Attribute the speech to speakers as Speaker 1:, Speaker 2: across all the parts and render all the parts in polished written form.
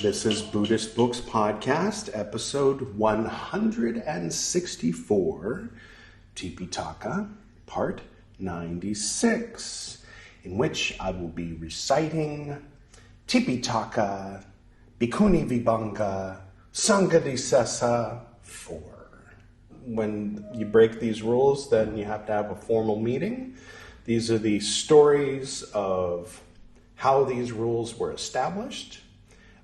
Speaker 1: This is Buddhist Books Podcast, episode 164, Tipiṭaka, part 96, in which I will be reciting Tipiṭaka, Bhikkhunivibhaṅga, Saṅghàdisesa 4. When you break these rules, then you have to have a formal meeting. These are the stories of how these rules were established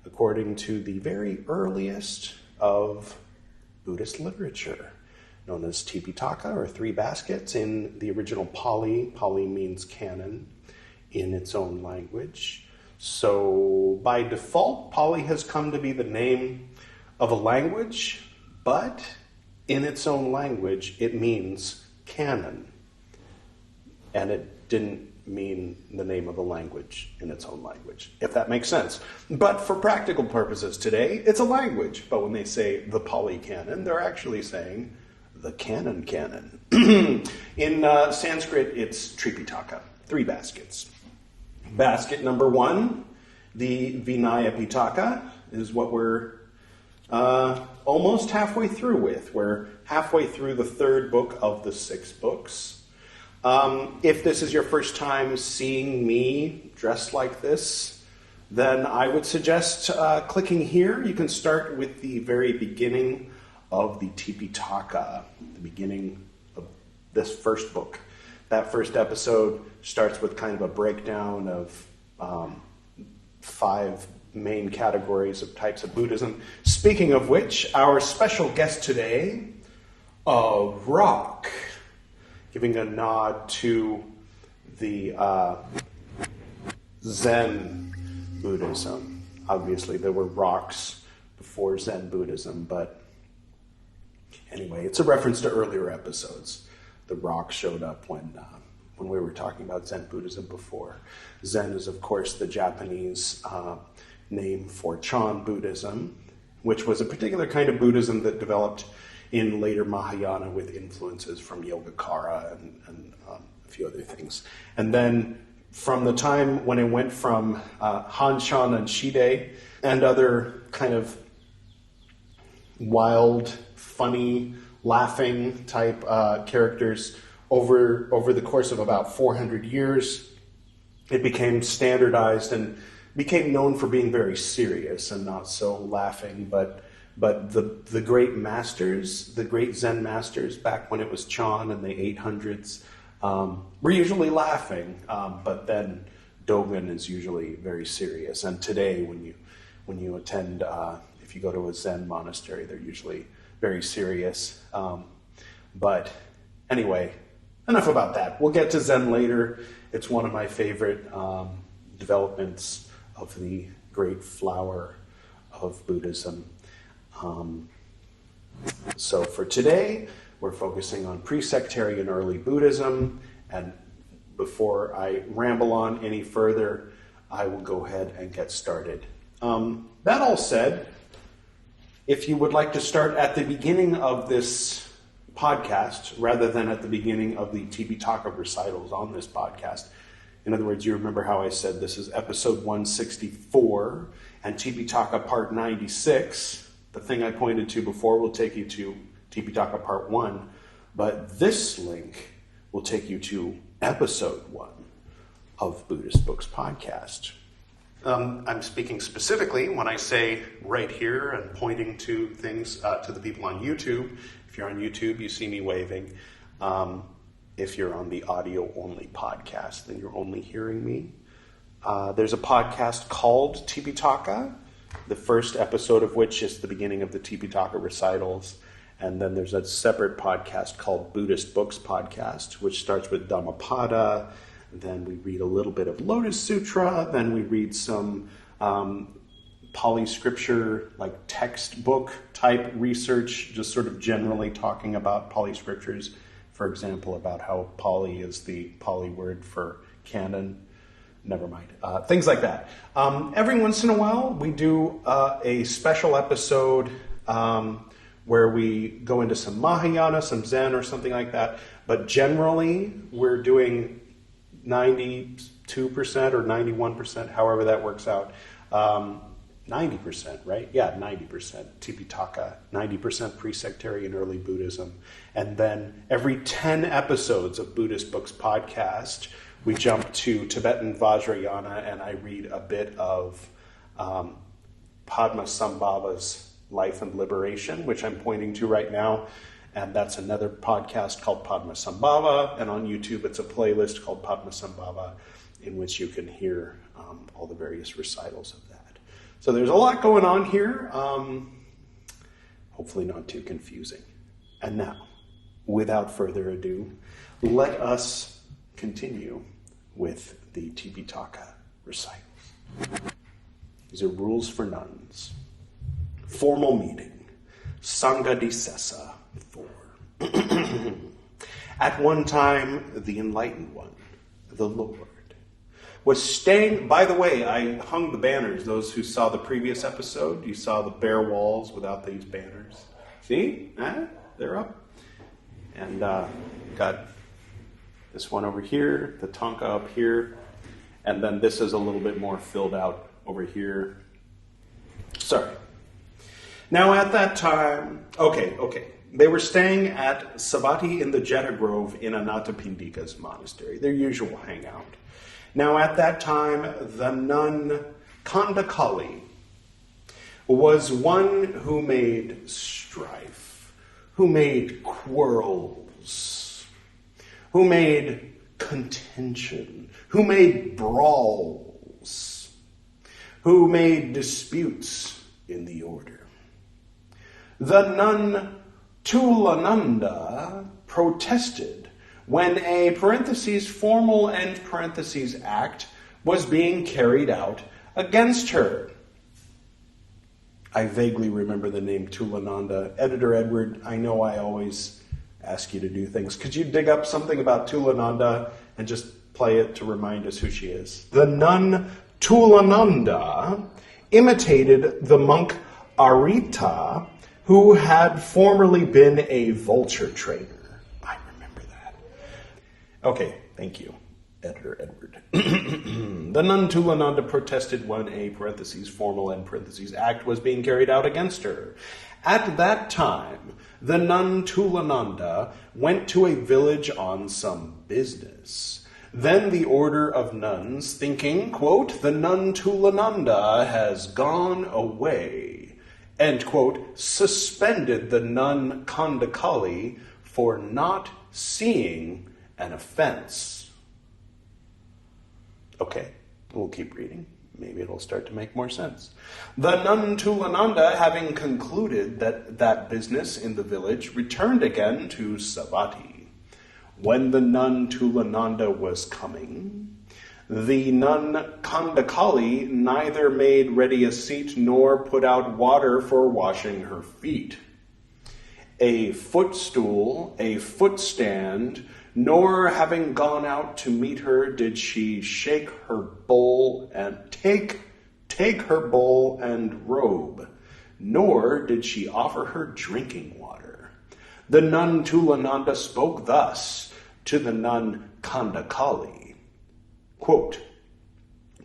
Speaker 1: according to the very earliest of Buddhist literature, known as Tipiṭaka, or three baskets, in the original Pali. Pali means canon in its own language. So by default, Pali has come to be the name of a language, but in its own language, it means canon. And it didn't mean the name of a language in its own language, if that makes sense. But for practical purposes today, it's a language. But when they say the Pali Canon, they're actually saying the canon. In Sanskrit, it's Tipiṭaka, three baskets. Basket number one, the Vinaya Piṭaka, is what we're almost halfway through with. We're halfway through the third book of the 6 books. If this is your first time seeing me dressed like this, then I would suggest clicking here. You can start with the very beginning of the Tipiṭaka, the beginning of this first book. That first episode starts with kind of a breakdown of 5 main categories of types of Buddhism. Speaking of which, our special guest today, a rock, giving a nod to the Zen Buddhism. Obviously, there were rocks before Zen Buddhism, but anyway, it's a reference to earlier episodes. The rock showed up when we were talking about Zen Buddhism before. Zen is, of course, the Japanese name for Chan Buddhism, which was a particular kind of Buddhism that developed in later Mahayana with influences from Yogacara and a few other things. And then from the time when it went from Hanshan and Shide and other kind of wild, funny, laughing type characters over the course of about 400 years, it became standardized and became known for being very serious and not so laughing, but the great masters, the great Zen masters, back when it was Chan in the 800s, were usually laughing, but then Dogen is usually very serious. And today, when you attend, if you go to a Zen monastery, they're usually very serious. But anyway, enough about that. We'll get to Zen later. It's one of my favorite developments of the great flower of Buddhism. So for today, we're focusing on pre-sectarian early Buddhism, and before I ramble on any further, I will go ahead and get started. That all said, if you would like to start at the beginning of this podcast, rather than at the beginning of the Tipiṭaka recitals on this podcast, in other words, you remember how I said this is episode 164, and Tipiṭaka part 96, the thing I pointed to before will take you to Tipiṭaka Part 1, but this link will take you to Episode 1 of Buddhist Books Podcast. I'm speaking specifically when I say right here and pointing to things to the people on YouTube. If you're on YouTube, you see me waving. If you're on the audio-only podcast, then you're only hearing me. There's a podcast called Tipiṭaka, the first episode of which is the beginning of the Tipiṭaka recitals. And then there's a separate podcast called Buddhist Books Podcast, which starts with Dhammapada. Then we read a little bit of Lotus Sutra. Then we read some Pali scripture, like textbook type research, just sort of generally talking about Pali scriptures. For example, about how Pali is the Pali word for canon. Never mind. Things like that. Every once in a while, we do a special episode where we go into some Mahayana, some Zen, or something like that. But generally, we're doing 92% or 91%, however that works out, 90%, right? Yeah, 90% Tipiṭaka, 90% pre-sectarian early Buddhism. And then every 10 episodes of Buddhist Books podcast, we jump to Tibetan Vajrayana and I read a bit of Padmasambhava's Life and Liberation, which I'm pointing to right now. And that's another podcast called Padmasambhava. And on YouTube, it's a playlist called Padmasambhava in which you can hear all the various recitals of that. So there's a lot going on here. Hopefully not too confusing. And now, without further ado, let us continue with the Tipiṭaka recitals. These are rules for nuns. Formal meeting. Saṅghàdisesa 4. At one time, the enlightened one, the Lord, was staying... By the way, I hung the banners. Those who saw the previous episode, you saw the bare walls without these banners. See? They're up. And got this one over here, the tanka up here, and then this is a little bit more filled out over here. Sorry. Now at that time... Okay. They were staying at Savatthi in the Jeta Grove in Anathapindika's monastery, their usual hangout. Now at that time, the nun Khandakali was one who made strife, who made quarrels, who made contention, who made brawls, who made disputes in the order. The nun Tulananda protested when a (formal) act was being carried out against her. I vaguely remember the name Tulananda. Editor Edward, I know I always ask you to do things. Could you dig up something about Tulananda and just play it to remind us who she is? The nun Tulananda imitated the monk Arita, who had formerly been a vulture trader. I remember that. Okay, thank you, Editor Edward. The nun Tulananda protested when a (formal) act was being carried out against her. At that time, the nun Tulananda went to a village on some business. Then the order of nuns, thinking, quote, the nun Tulananda has gone away, end quote, suspended the nun Khandakali for not seeing an offense. Okay, we'll keep reading. Maybe it'll start to make more sense. The nun Tulananda, having concluded that business in the village, returned again to Savatthi. When the nun Tulananda was coming, the nun Khandakali neither made ready a seat nor put out water for washing her feet. A footstool, a footstand, nor having gone out to meet her did she shake her bowl and take her bowl and robe, nor did she offer her drinking water. The nun Tulananda spoke thus to the nun Khandakali. Quote,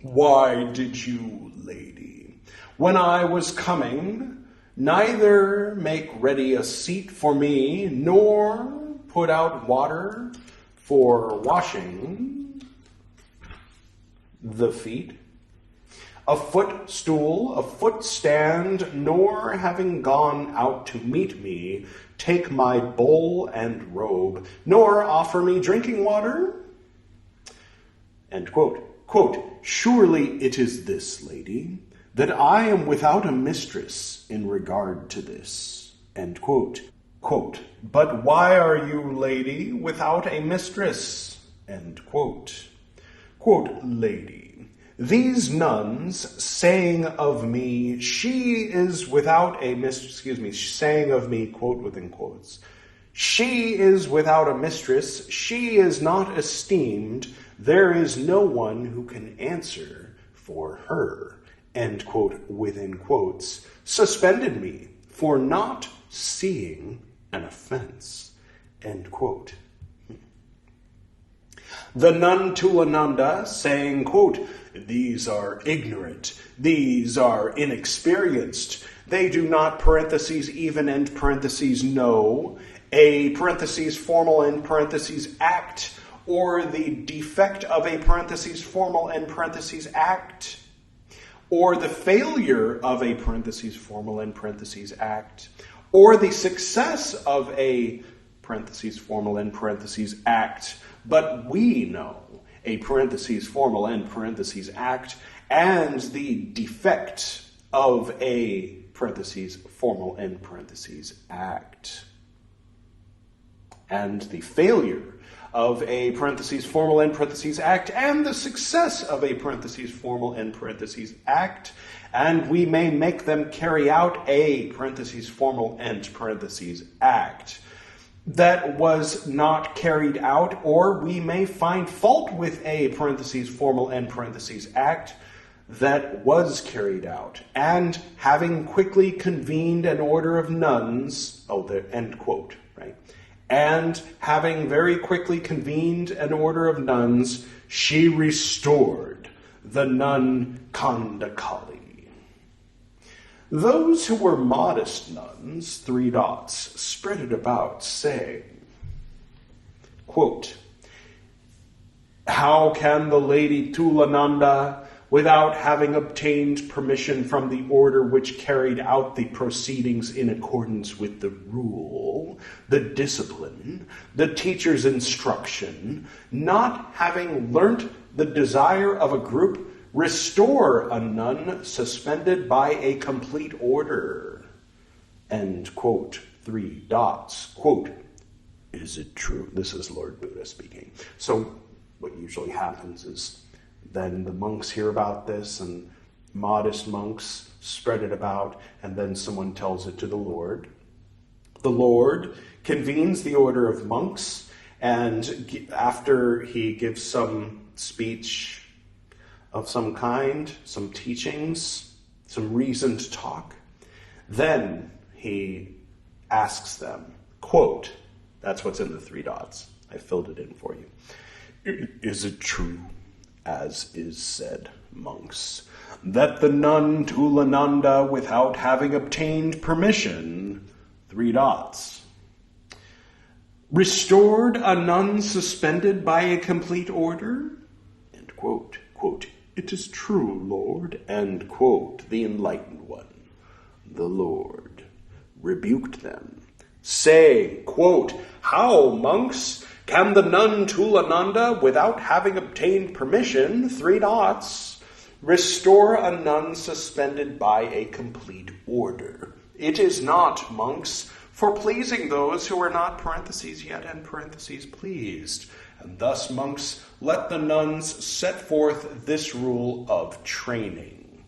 Speaker 1: why did you, lady, when I was coming, neither make ready a seat for me, nor put out water for washing the feet? A footstool, a footstand, nor having gone out to meet me, take my bowl and robe, nor offer me drinking water? End quote. Quote, surely it is this, lady, that I am without a mistress in regard to this. End quote. Quote, but why are you, lady, without a mistress? End quote. Quote, lady, these nuns saying of me, she is without a mistress, saying of me, quote within quotes, she is without a mistress, she is not esteemed, there is no one who can answer for her, end quote, within quotes, suspended me for not seeing an offense, end quote. The nun Tulananda saying, quote, these are ignorant, these are inexperienced, they do not, parentheses, even end parentheses, know, a parentheses formal end parentheses act, or the defect of a parentheses formal end parentheses act, or the failure of a parentheses formal end parentheses act, or the success of a parentheses formal end parentheses act, but we know a parentheses formal end parentheses act and the defect of a parentheses formal end parentheses act, and the failure of a parentheses formal end parentheses act and the success of a parentheses formal end parentheses act, and we may make them carry out a parentheses formal end parentheses act that was not carried out, or we may find fault with a parentheses formal end parentheses act that was carried out, and having quickly convened an order of nuns, end quote, right? And having very quickly convened an order of nuns, she restored the nun Khandakali. Those who were modest nuns, spread it about, saying, quote, how can the lady Tulananda, without having obtained permission from the order which carried out the proceedings in accordance with the rule, the discipline, the teacher's instruction, not having learnt the desire of a group, restore a nun suspended by a complete order? End quote. Quote, is it true? This is Lord Buddha speaking. So what usually happens is then the monks hear about this, and modest monks spread it about, and then someone tells it to the Lord. The Lord convenes the order of monks, and after he gives some speech of some kind, some teachings, some reasoned talk, then he asks them, quote, that's what's in the 3 dots. I filled it in for you. Is it true, as is said, monks, that the nun Tulananda, without having obtained permission, 3 dots, restored a nun suspended by a complete order? End quote. Quote, it is true, Lord. End quote. The enlightened one, the Lord, rebuked them. Say, quote, how, monks, can the nun Tulananda, without having obtained permission, 3 dots, restore a nun suspended by a complete order? It is not, monks, for pleasing those who are not parentheses yet and parentheses pleased. And thus, monks, let the nuns set forth this rule of training.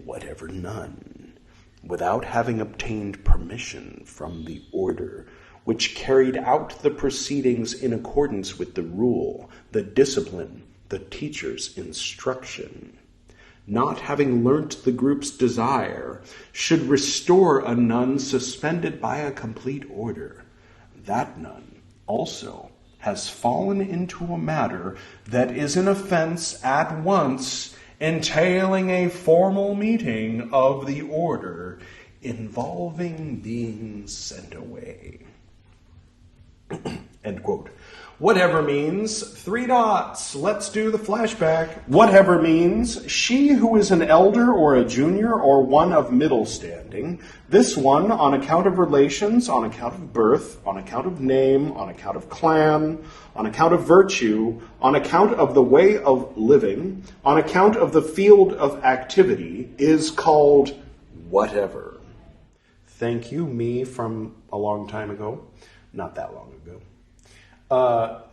Speaker 1: Whatever nun, without having obtained permission from the order which carried out the proceedings in accordance with the rule, the discipline, the teacher's instruction, not having learnt the group's desire, should restore a nun suspended by a complete order. That nun also has fallen into a matter that is an offense at once, entailing a formal meeting of the order, involving being sent away. End quote. Whatever means 3 dots. Let's do the flashback. Whatever means she who is an elder or a junior or one of middle standing, this one on account of relations, on account of birth, on account of name, on account of clan, on account of virtue, on account of the way of living, on account of the field of activity, is called whatever. Thank you, me from a long time ago. Not that long ago.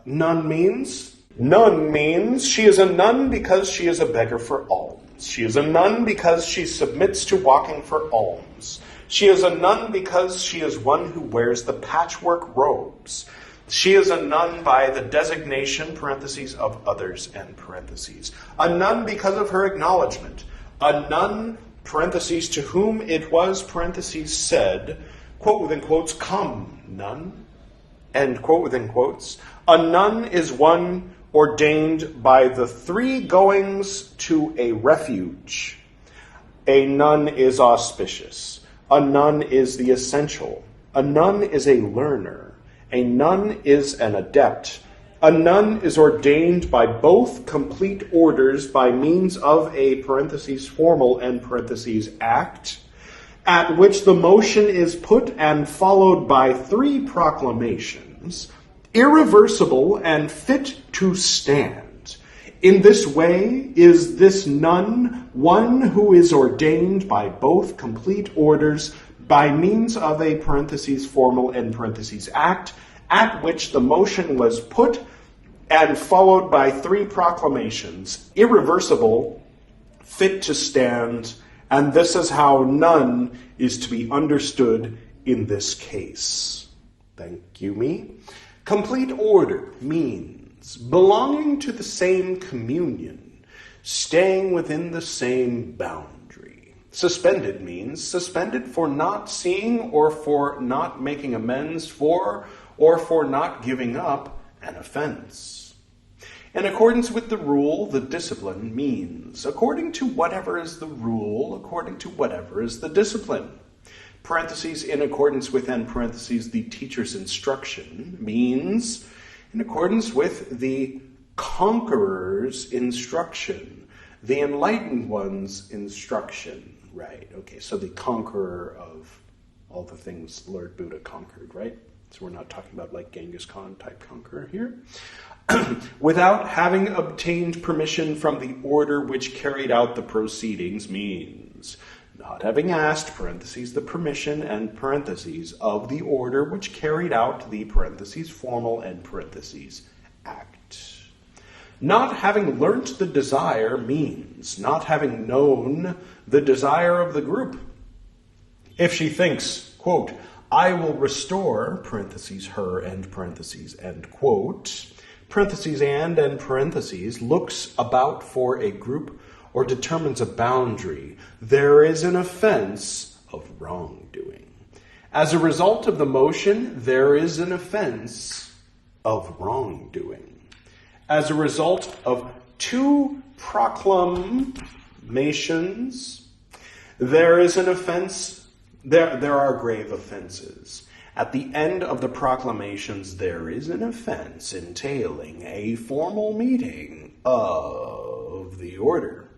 Speaker 1: Nun means she is a nun because she is a beggar for alms. She is a nun because she submits to walking for alms. She is a nun because she is one who wears the patchwork robes. She is a nun by the designation, parentheses, of others, end parentheses. A nun because of her acknowledgement. A nun, parentheses, to whom it was, parentheses, said, quote within quotes, come, nun, end quote within quotes. A nun is one ordained by the three goings to a refuge. A nun is auspicious. A nun is the essential. A nun is a learner. A nun is an adept. A nun is ordained by both complete orders by means of a parentheses formal and parentheses act, at which the motion is put and followed by three proclamations, irreversible and fit to stand. In this way is this nun one who is ordained by both complete orders by means of a parentheses formal and parentheses act, at which the motion was put and followed by three proclamations, irreversible, fit to stand, and this is how nun is to be understood in this case. Thank you, me. Complete order means belonging to the same communion, staying within the same boundary. Suspended means suspended for not seeing or for not making amends for or for not giving up an offense. In accordance with the rule, the discipline means according to whatever is the rule, according to whatever is the discipline. Parentheses, in accordance with, and parentheses, the teacher's instruction means in accordance with the conqueror's instruction, the enlightened one's instruction, right? Okay, so the conqueror of all the things Lord Buddha conquered, right? So we're not talking about like Genghis Khan type conqueror here. Without having obtained permission from the order which carried out the proceedings means not having asked, parentheses, the permission and parentheses of the order which carried out the parentheses formal and parentheses act. Not having learnt the desire means not having known the desire of the group. If she thinks, quote, I will restore, parentheses, her and parentheses, end quote, parentheses and parentheses, looks about for a group or determines a boundary, there is an offense of wrongdoing. As a result of the motion, there is an offense of wrongdoing. As a result of two proclamations, there is an offense. There are grave offenses. At the end of the proclamations, there is an offense entailing a formal meeting of the order.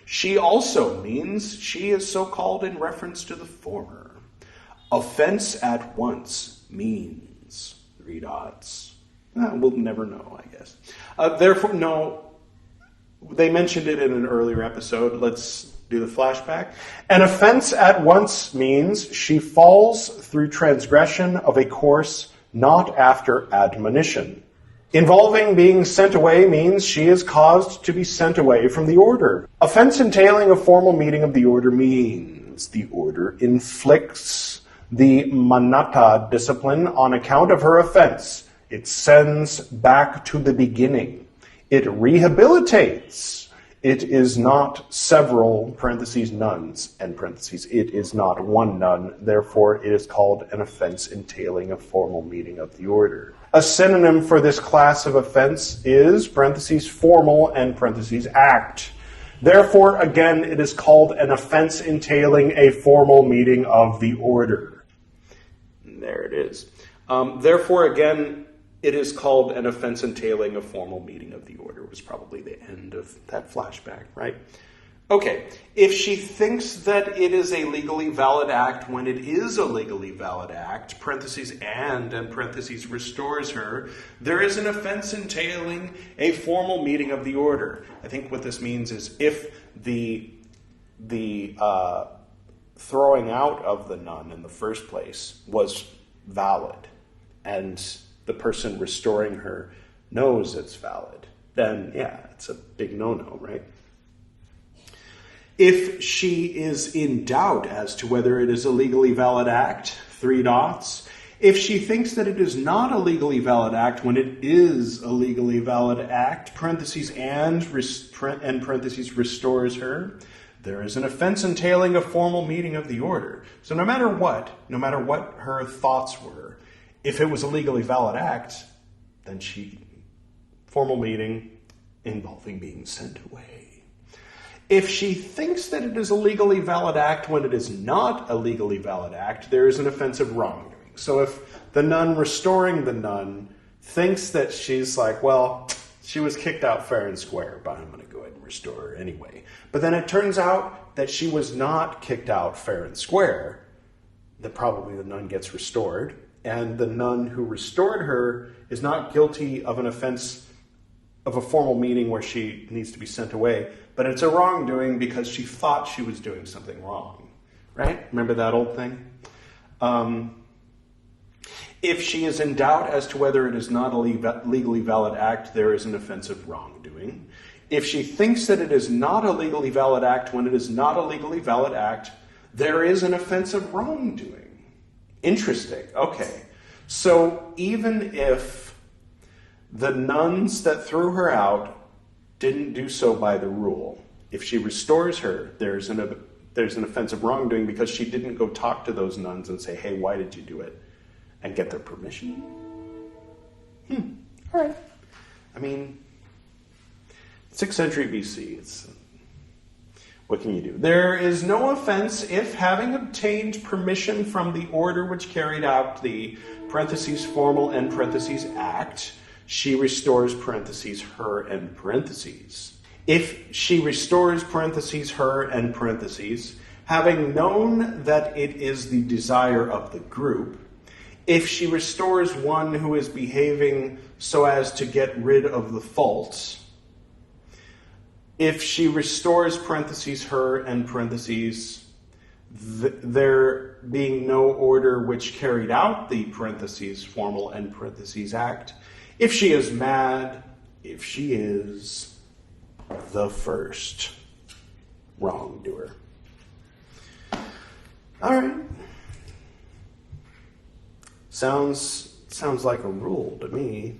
Speaker 1: She also means she is so called in reference to the former. Offense at once means three dots. We'll never know, I guess. Therefore, no, they mentioned it in an earlier episode. Let's do the flashback. An offense at once means she falls through transgression of a course not after admonition. Involving being sent away means she is caused to be sent away from the order. Offense entailing a formal meeting of the order means the order inflicts the manatta discipline on account of her offense. It sends back to the beginning. It rehabilitates. It is not several, parentheses, nuns, and parentheses, it is not one nun. Therefore, it is called an offense entailing a formal meeting of the order. A synonym for this class of offense is, parentheses, formal and parentheses, act. Therefore, again, it is called an offense entailing a formal meeting of the order. There it is. Therefore, again, it is called an offense entailing a formal meeting of the order. Was probably the end of that flashback, right? Okay, if she thinks that it is a legally valid act when it is a legally valid act, parentheses and parentheses restores her, there is an offense entailing a formal meeting of the order. I think what this means is if the throwing out of the nun in the first place was valid and the person restoring her knows it's valid, then yeah, it's a big no-no, right? If she is in doubt as to whether it is a legally valid act, three dots. If she thinks that it is not a legally valid act when it is a legally valid act, parentheses and parentheses restores her, there is an offense entailing a formal meeting of the order. So no matter what her thoughts were, if it was a legally valid act, then she formal meeting involving being sent away. If she thinks that it is a legally valid act when it is not a legally valid act, there is an offense of wrongdoing. So if the nun restoring the nun thinks that she's like, well, she was kicked out fair and square, but I'm going to go ahead and restore her anyway. But then it turns out that she was not kicked out fair and square, that probably the nun gets restored, and the nun who restored her is not guilty of an offense of a formal meeting where she needs to be sent away, but it's a wrongdoing because she thought she was doing something wrong. Right? Remember that old thing? If she is in doubt as to whether it is not a legally valid act, there is an offense of wrongdoing. If she thinks that it is not a legally valid act when it is not a legally valid act, there is an offense of wrongdoing. Interesting. Okay. So even if the nuns that threw her out didn't do so by the rule, if she restores her, there's an offense of wrongdoing because she didn't go talk to those nuns and say, hey, why did you do it? And get their permission? All right. I mean, 6th century BC, what can you do? There is no offense if, having obtained permission from the order which carried out the parentheses formal and parentheses act, she restores parentheses her and parentheses. If she restores parentheses her and parentheses, having known that it is the desire of the group, if she restores one who is behaving so as to get rid of the faults, if she restores parentheses her and parentheses, there being no order which carried out the parentheses formal and parentheses act, if she is mad, if she is the first wrongdoer. All right. Sounds like a rule to me.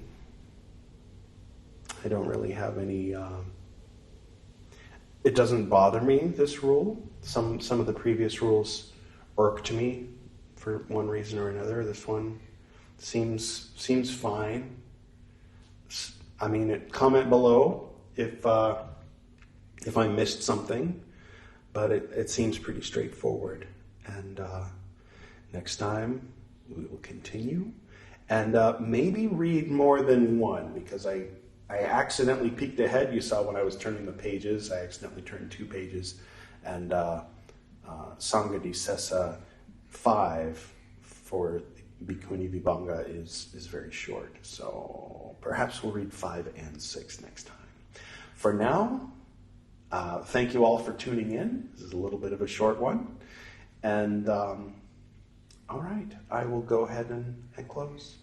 Speaker 1: I don't really have any. It doesn't bother me, this rule. Some of the previous rules irked me for one reason or another. This one seems fine. I mean, comment below if I missed something, but it seems pretty straightforward. And next time we will continue, and maybe read more than one, because I accidentally peeked ahead. You saw when I was turning the pages, I accidentally turned 2 pages, and Saṅghàdisesa 5 for Bhikkhunivibhaṅga is very short. So perhaps we'll read 5 and 6 next time. For now, thank you all for tuning in. This is a little bit of a short one. And all right, I will go ahead and close.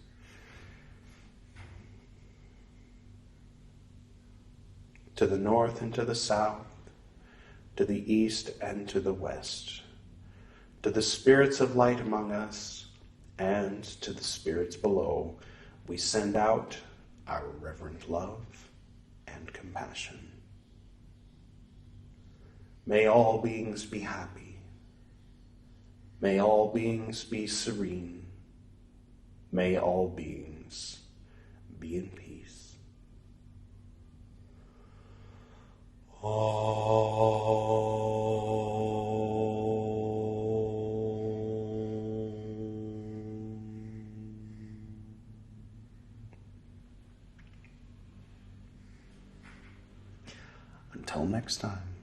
Speaker 1: To the north and to the south, to the east and to the west, to the spirits of light among us, and to the spirits below, we send out our reverent love and compassion. May all beings be happy. May all beings be serene. May all beings be in peace. Until next time.